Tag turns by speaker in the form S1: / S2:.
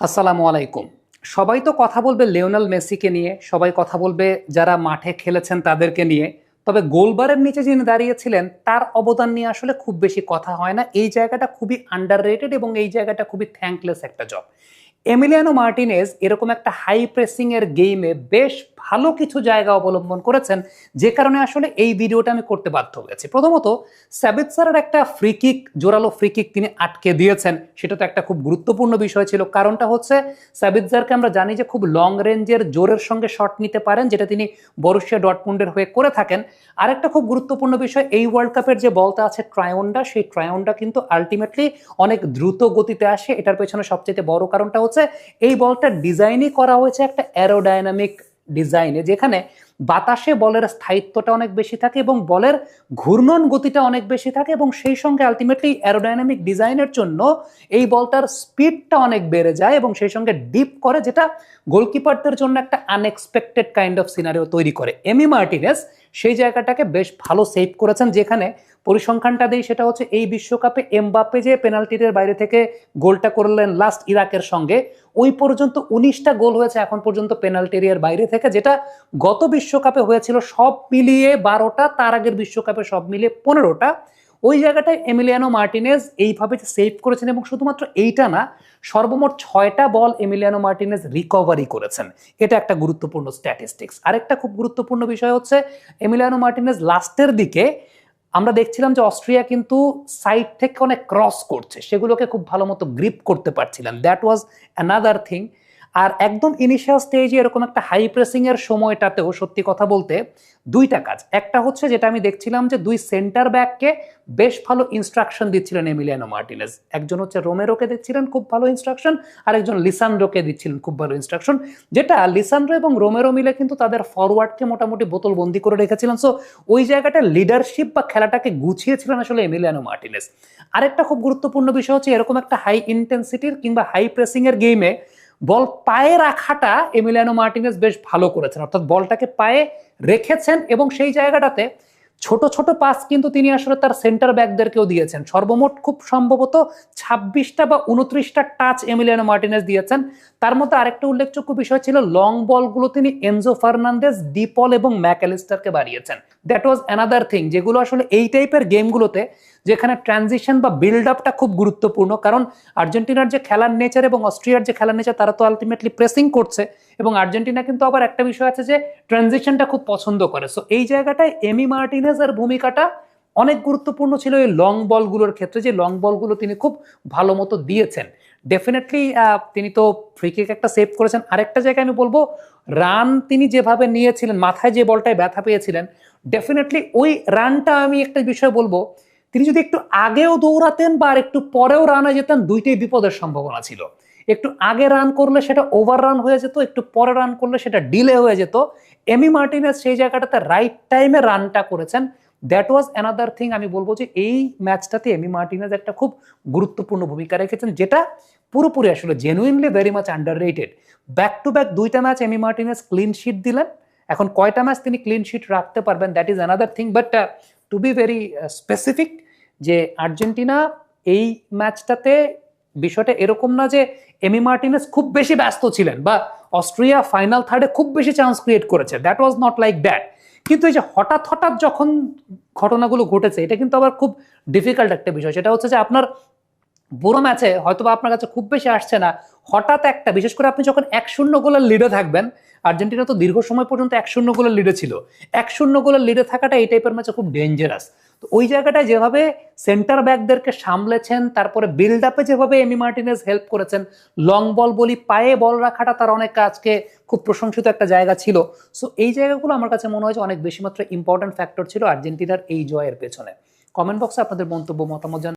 S1: আসসালামু আলাইকুম। সবাই তো কথা বলবে লিওনেল মেসিকে নিয়ে, সবাই কথা বলবে যারা মাঠে খেলেছেন তাদেরকে নিয়ে। তবে গোলবারের নিচে যিনি দাঁড়িয়েছিলেন তার অবদান নিয়ে আসলে খুব বেশি কথা হয় না। এই জায়গাটা খুবই আন্ডাররেটেড এবং এই জায়গাটা খুবই থ্যাঙ্কলেস একটা জব। এমিলিয়ানো মার্টিনেজ এরকম একটা হাই প্রেসিং এর গেমে বেশ ভালো কিছু জায়গা অবলম্বন করেছেন, যে কারণে আসলে এই ভিডিওটা আমি করতে বাধ্য হয়েছি। প্রথমত, সাবিৎসারের একটা ফ্রি কিক, জোরালো ফ্রি কিক তিনি আটকে দিয়েছেন, সেটা তো একটা খুব গুরুত্বপূর্ণ বিষয় ছিল। কারণটা হচ্ছে সাবিৎসারকে আমরা জানি যে খুব লং রেঞ্জের জোরের সঙ্গে শট নিতে পারেন, যেটা তিনি বরুশিয়া ডর্টমুন্ডের হয়ে করে থাকেন। আরেকটা খুব গুরুত্বপূর্ণ বিষয়, এই ওয়ার্ল্ড কাপের যে বলটা আছে ট্রায়ন্ডা, সেই ট্রায়ন্ডা কিন্তু আলটিমেটলি অনেক দ্রুত গতিতে আসে। এটার পেছনে সবচেয়ে বড় কারণটা হচ্ছে এই বলটা ডিজাইনই করা হয়েছে একটা অ্যারোডাইনামিক ডিজাইনে, যেখানে বাতাসে বলের স্থায়িত্বটা অনেক বেশি থাকে এবং বলের ঘূর্ণন গতিটা অনেক বেশি থাকে, এবং সেই সঙ্গে আলটিমেটলি অ্যারোডাইনামিক ডিজাইনের জন্য এই বলটার স্পিডটা অনেক বেড়ে যায় এবং সেই সঙ্গে ডিপ করে, যেটা গোলকিপারদের জন্য একটা আনএক্সপেক্টেড কাইন্ড অফ সিনারিও তৈরি করে। এমি মার্টিনেজ সেই জায়গাটাকে বেশ ভালো সেভ করেছেন। যেখানে পরিসংখ্যানটা দেই সেটা হচ্ছে এই বিশ্বকাপে এমবাপ্পে যে পেনাল্টির বাইরে থেকে গোলটা করলেন লাস্ট ইরাকের সঙ্গে, ওই পর্যন্ত 19টা গোল হয়েছে এখন পর্যন্ত পেনাল্টি এরিয়ার বাইরে থেকে, যেটা গত বিশ্বকাপে হয়েছিল সব মিলিয়ে 12টা, তার আগের বিশ্বকাপে সব মিলিয়ে 15টা। ওই জায়গাটায় এমিলিয়ানো মার্টিনেজ এইভাবে সেভ করেছেন, এবং শুধুমাত্র এইটা না, সর্বমোট 6টা বল এমিলিয়ানো মার্টিনেজ রিকভারি করেছেন। এটা একটা গুরুত্বপূর্ণ স্ট্যাটিস্টিক্স। আরেকটা খুব গুরুত্বপূর্ণ বিষয় হচ্ছে এমিলিয়ানো মার্টিনেজ লাস্টের দিকে আমরা দেখছিলাম যে অস্ট্রিয়া কিন্তু সাইড থেকে অনেক ক্রস করছে, সেগুলোকে খুব ভালো মতো গ্রিপ করতে পারছিলেন। That was another thing. আর একদম ইনিশিয়াল স্টেজে এরকম একটা হাই প্রেসিং এর সময়টাতেও সত্যি কথা বলতে দুইটা কাজ। একটা হচ্ছে যেটা আমি দেখছিলাম যে দুই সেন্টার ব্যাককে বেশ ভালো ইনস্ট্রাকশন দিচ্ছিলেন এমিলিয়ানো মার্টিনেজ। একজন হচ্ছে রোমেরোকে দিচ্ছিলেন খুব ভালো ইনস্ট্রাকশন, আর একজন লিসান্ড্রোকে দিচ্ছিলেন খুব ভালো ইনস্ট্রাকশন, যেটা লিসান্ড্রো এবং রোমেরো মিলে কিন্তু তাদের ফরওয়ার্ডকে মোটামুটি বোতলবন্দি করে রেখেছিলেন। সো ওই জায়গাটা লিডারশিপ বা খেলাটাকে গুছিয়েছিলেন আসলে এমিলিয়ানো মার্টিনেজ। আরেকটা খুব গুরুত্বপূর্ণ বিষয় হচ্ছে এরকম একটা হাই ইন্টেন্সিটির কিংবা হাই প্রেসিং এর গেমে বল পায়ে রাখাটা এমিলিয়ানো মার্টিনেজ বেশ ভালো করেছেন, অর্থাৎ বলটাকে পায়ে রেখেছেন এবং সেই জায়গাটাতে ছোট ছোট পাস কিন্তু তিনি আসলে তার সেন্টার ব্যাকদেরকেও দিয়েছেন। সর্বমোট খুব সম্ভবত 26টা বা 29টা টাচ এমিলিয়ানো মার্টিনেজ দিয়েছেন। তার মধ্যে আরেকটা উল্লেখযোগ্য বিষয় ছিল লং বলগুলো তিনি এনজো ফার্নান্দেজ, ডিপল এবং ম্যাকঅ্যালিস্টারকে বাড়িয়েছেন। দ্যাট ওয়াজ অ্যানাদার থিং, যেগুলো আসলে এই টাইপের গেমগুলোতে যেখানে ট্রানজিশন বা বিল্ড আপটা খুব গুরুত্বপূর্ণ। কারণ আর্জেন্টিনার যে খেলার নেচার এবং অস্ট্রিয়ার যে খেলার নেচার, তারা তো আলটিমেটলি প্রেসিং করছে, এবং আর্জেন্টিনা কিন্তু আবার একটা বিষয় আছে যে ট্রানজিশনটা খুব পছন্দ করে। সো এই জায়গাটায় এমি মার্টিনেজের ভূমিকাটা অনেক গুরুত্বপূর্ণ ছিল এই লং বলগুলোর ক্ষেত্রে, যে লং বলগুলো তিনি খুব ভালো মতো দিয়েছেন। ডেফিনেটলি তিনি তো ফ্রি কিক একটা সেভ করেছেন। আরেকটা জায়গায় আমি বলবো, রান তিনি যেভাবে নিয়েছিলেন, মাথায় যে বলটায় ব্যথা পেয়েছিলেন, ডেফিনেটলি ওই রানটা, আমি একটা বিষয় বলবো, তিনি যদি একটু আগেও দৌড়াতেন বা আর একটু পরেও রানে যেতেন, দুইটাই বিপদের সম্ভাবনা ছিল। একটু আগে রান করলে সেটা ওভার রান হয়ে যেত, একটু পরে রান করলে সেটা ডিলে হয়ে যেত। এমি মার্টিনেজ সেই জায়গাটাতে রাইট টাইমে রানটা করেছেন। That was another thing. আমি বলবো যে এই ম্যাচটাতে এমি মার্টিনেজ একটা খুব গুরুত্বপূর্ণ ভূমিকা রেখেছেন, যেটা পুরোপুরি আসলে genuinely very much underrated. Back to back দুইটা match Emi Martinez clean sheet দিলেন। এখন কয়টা ম্যাচ তিনি ক্লিন শিট রাখতে পারবেন, that is another thing. But to be very specific, যে আর্জেন্টিনা এই ম্যাচটাতে বিষয়টা এরকম না যে এমি মার্টিনেজ খুব বেশি ব্যস্ত ছিলেন বা অস্ট্রিয়া ফাইনাল থার্ডে খুব বেশি চান্স ক্রিয়েট করেছে, that was not like that. কিন্তু এই যে হঠাৎ হঠাৎ যখন ঘটনাগুলো ঘটেছে, এটা কিন্তু আবার খুব ডিফিকাল্ট একটা বিষয়। সেটা হচ্ছে যে আপনার পুরো ম্যাচে হয়তো বা আপনার কাছে খুব বেশি আসছে না, হঠাৎ একটা, বিশেষ করে আপনি যখন 1-0 গোলের লিডে থাকবেন, আর্জেন্টিনা তো দীর্ঘ সময় পর্যন্ত 1-0 গোলের লিডে ছিল, 1-0 গোলের লিডে থাকাটা এই টাইপের ম্যাচে খুব ডেঞ্জারাস। তো ওই জায়গাটায় যেভাবে সেন্টার ব্যাকদেরকে সামলেছেন, তারপরে বিল্ড আপে যেভাবে এমি মার্টিনেজ হেল্প করেছেন, লং বল বলি, পায়ে বল রাখাটা তার অনেক আজকে খুব প্রশংসিত একটা জায়গা ছিল। সো এই জায়গাগুলো আমার কাছে মনে হয় যে অনেক বেশি মাত্রা ইম্পর্টেন্ট ফ্যাক্টর ছিল আর্জেন্টিনার এই জয়ের পেছনে। কমেন্ট বক্সে আপনাদের মন্তব্য মতামত